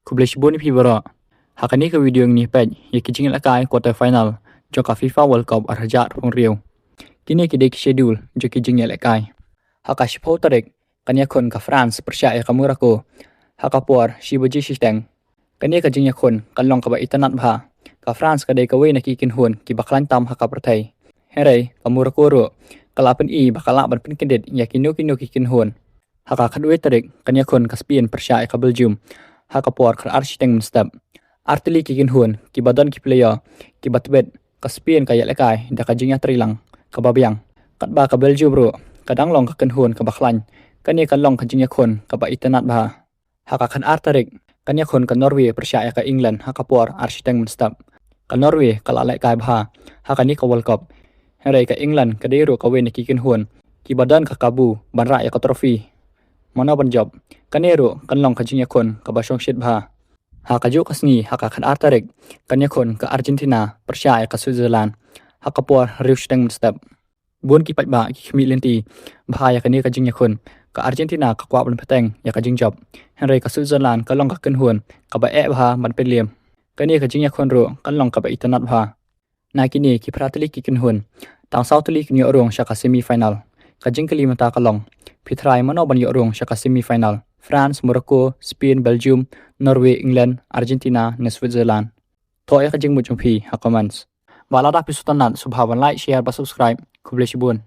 Kubleshibun Pibara. Hakani ke video ni pej ya kijing lakai quarter final joka FIFA World Cup arjat pong Rio. Kini kidek schedule jo kijing lakai. Hakashpo tarik kanya kon ka France persya ya kamurako. Hakapuar shibaji sisteng. Kani ka jing kon kanlong ka ba itanat bha. Ka France ka dei ka we na kikin hun ki baklan tam hakapertai. Herai kamurako ro kalapen I bakala ban pin kedet ya kino kikin hun. Haka kadwe tarik kanya kon ka Spain persya ya ka Belgium. Hakapuar kal architeng menstab. Artili kikin hun ki badan ki player ki batbet ka Spain ka lakai da ka jingya trilang ka babyang. Kat ba ka Belgium bro kadang long ka ken hun ka baklan. Kani kan long ka jingya kon ka ba itanat bah. Haka kan artarik kanya kon ka Norway persya ya ka England hakapuar architeng menstab. Ka Norway kala lakai bah. Haka ni ka World Cup. Herai ka England ka deiro ka wen kikin hun ki badan ka kabu banra ya ka trofi. Mana ban job kanero kanlong ka jingya kon ka basong shit bah. Haka jo kasni haka kan artarik kanya kon ka Argentina persya ya ka Switzerland hakapuar riushteng menstab. Bun ki pat ba ki khmi lenti bahaya kani ka jingya kon ka Argentina ka kwa ban pateng ya ka jing job. Herai ka Switzerland ka long ka ken hun ka ba bah man peliem. Kani ka jingya kon ro kanlong ka ba itanat bah. Na kini ki pratali ki ken hun tang sautli kini orong sya ka semi final. Ka jing kelima ta kalong pitrai mano ban yorong sya ka semi final. France, Morocco, Spain, Belgium, Norway, England, Argentina, dan Switzerland. Toya ka jing mo jumpi ha comments. Wala da pisutan nan subhawan like, share, ba subscribe. Kubleshibun.